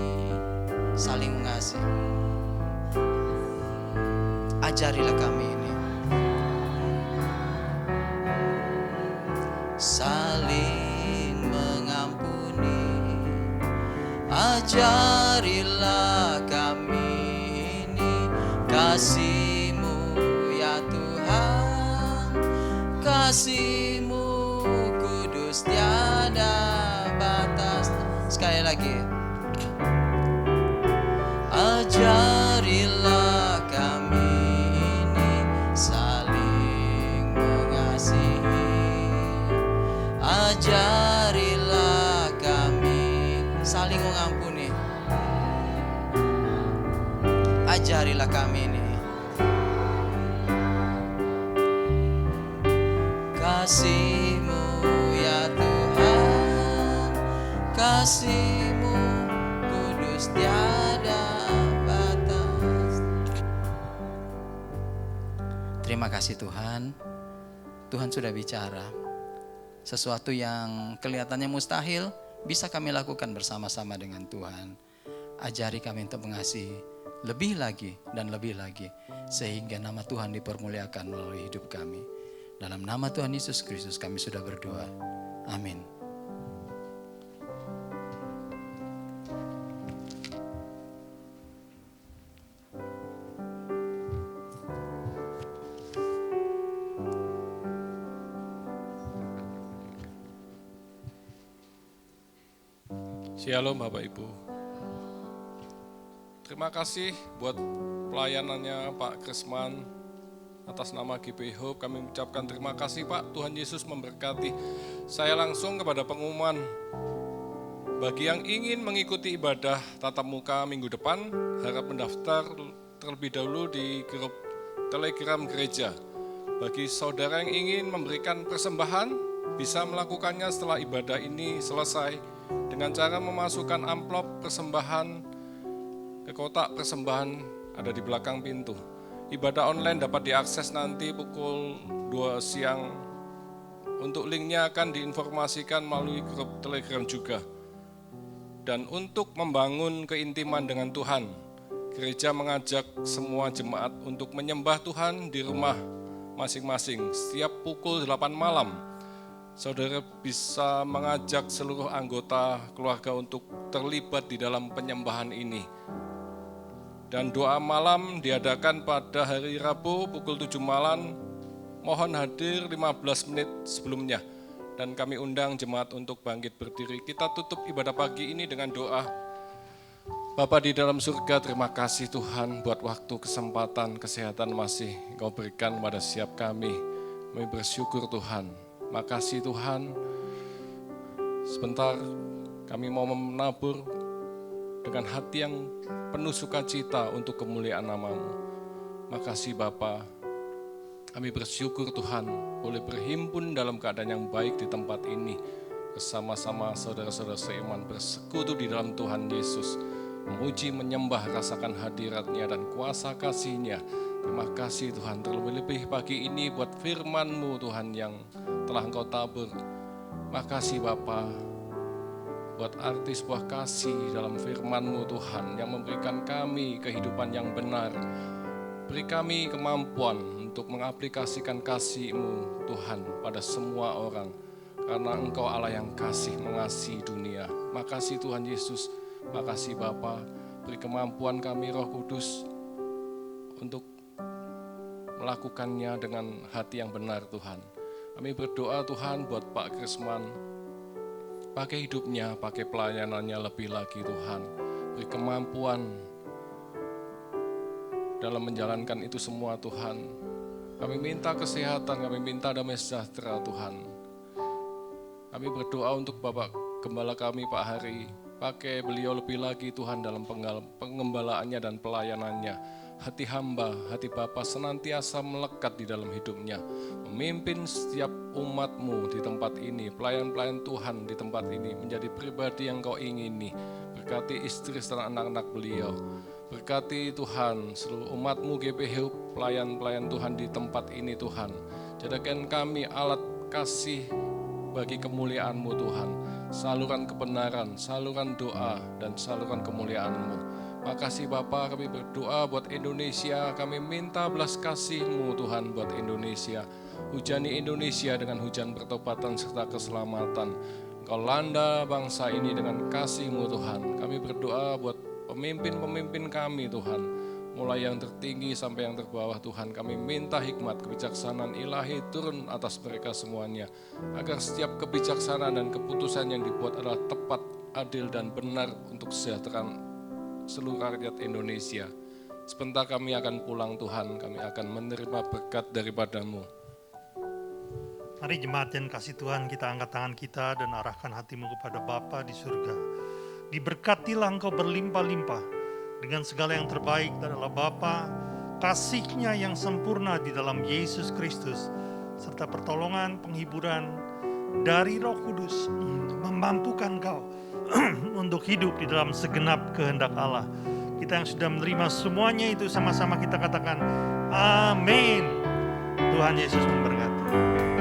saling mengasihi. Ajarilah kami ini saling mengampuni. Ajarilah kami ini kasih-Mu ya Tuhan, kasih-Mu kudus tiada batas. Sekali lagi. Ajarilah kami ini saling mengasihi. Ajarilah kami saling mengampuni. Ajarilah kami ini kasih-Mu ya Tuhan, kasih-Mu kudus tiada batas. Terima kasih Tuhan. Tuhan sudah bicara. Sesuatu yang kelihatannya mustahil bisa kami lakukan bersama-sama dengan Tuhan. Ajari kami untuk mengasihi lebih lagi dan lebih lagi, sehingga nama Tuhan dipermuliakan melalui hidup kami. Dalam nama Tuhan Yesus Kristus kami sudah berdoa. Amin. Shalom Bapak Ibu. Terima kasih buat pelayanannya Pak Krisman. Atas nama GP Hope kami mengucapkan terima kasih Pak. Tuhan Yesus memberkati. Saya langsung kepada pengumuman. Bagi yang ingin mengikuti ibadah tatap muka minggu depan, harap mendaftar terlebih dahulu di grup Telegram gereja. Bagi saudara yang ingin memberikan persembahan, bisa melakukannya setelah ibadah ini selesai dengan cara memasukkan amplop persembahan ke kotak persembahan ada di belakang pintu. Ibadah online dapat diakses nanti pukul 2 siang. Untuk linknya akan diinformasikan melalui grup Telegram juga. Dan untuk membangun keintiman dengan Tuhan, gereja mengajak semua jemaat untuk menyembah Tuhan di rumah masing-masing. Setiap pukul 8 malam, saudara bisa mengajak seluruh anggota keluarga untuk terlibat di dalam penyembahan ini. Dan doa malam diadakan pada hari Rabu pukul 7 malam. Mohon hadir 15 menit sebelumnya. Dan kami undang jemaat untuk bangkit berdiri. Kita tutup ibadah pagi ini dengan doa. Bapa di dalam surga, terima kasih Tuhan buat waktu, kesempatan, kesehatan masih Engkau berikan kepada setiap kami. Kami bersyukur Tuhan. Makasih Tuhan. Sebentar kami mau menabur dengan hati yang penuh sukacita untuk kemuliaan nama-Mu. Makasih Bapa. Kami bersyukur Tuhan boleh berhimpun dalam keadaan yang baik di tempat ini. Bersama-sama saudara-saudara seiman bersekutu di dalam Tuhan Yesus. Memuji, menyembah, rasakan hadirat-Nya dan kuasa kasih-Nya. Terima kasih Tuhan, terlebih-lebih pagi ini buat firman-Mu Tuhan yang telah Engkau tabur. Makasih Bapa, buat arti sebuah kasih dalam firman-Mu Tuhan yang memberikan kami kehidupan yang benar. Beri kami kemampuan untuk mengaplikasikan kasih-Mu Tuhan pada semua orang. Karena Engkau Allah yang kasih mengasihi dunia. Makasih Tuhan Yesus, makasih Bapa. Beri kemampuan kami Roh Kudus untuk melakukannya dengan hati yang benar Tuhan. Kami berdoa Tuhan buat Pak Krisman. Pakai hidupnya, pakai pelayanannya lebih lagi Tuhan. Beri kemampuan dalam menjalankan itu semua Tuhan. Kami minta kesehatan, kami minta damai sejahtera Tuhan. Kami berdoa untuk Bapak Gembala kami Pak Hari. Pakai beliau lebih lagi Tuhan dalam pengembalaannya dan pelayanannya. Hati hamba, hati Bapa senantiasa melekat di dalam hidupnya. Memimpin setiap umat-Mu di tempat ini, pelayan-pelayan Tuhan di tempat ini, menjadi pribadi yang Kau ingini. Berkati istri dan anak-anak beliau. Berkati Tuhan seluruh umat-Mu GPH, pelayan-pelayan Tuhan di tempat ini Tuhan. Jadikan kami alat kasih bagi kemuliaan-Mu Tuhan. Saluran kebenaran, saluran doa, dan saluran kemuliaan-Mu. Makasih Bapa, kami berdoa buat Indonesia. Kami minta belas kasih-Mu Tuhan buat Indonesia. Hujani Indonesia dengan hujan pertobatan serta keselamatan. Engkau landa bangsa ini dengan kasih-Mu Tuhan. Kami berdoa buat pemimpin-pemimpin kami Tuhan, mulai yang tertinggi sampai yang terbawah Tuhan. Kami minta hikmat, kebijaksanaan ilahi turun atas mereka semuanya, agar setiap kebijaksanaan dan keputusan yang dibuat adalah tepat, adil dan benar untuk kesejahteraan seluruh rakyat Indonesia. Sebentar kami akan pulang Tuhan, kami akan menerima berkat daripada-Mu. Mari jemaat yang kasih Tuhan, kita angkat tangan kita dan arahkan hatimu kepada Bapa di surga. Diberkatilah Engkau berlimpah-limpah dengan segala yang terbaik adalah Bapa, kasih-Nya yang sempurna di dalam Yesus Kristus, serta pertolongan, penghiburan dari Roh Kudus memampukan Kau untuk hidup di dalam segenap kehendak Allah. Kita yang sudah menerima semuanya itu sama-sama kita katakan amin. Tuhan Yesus memberkati.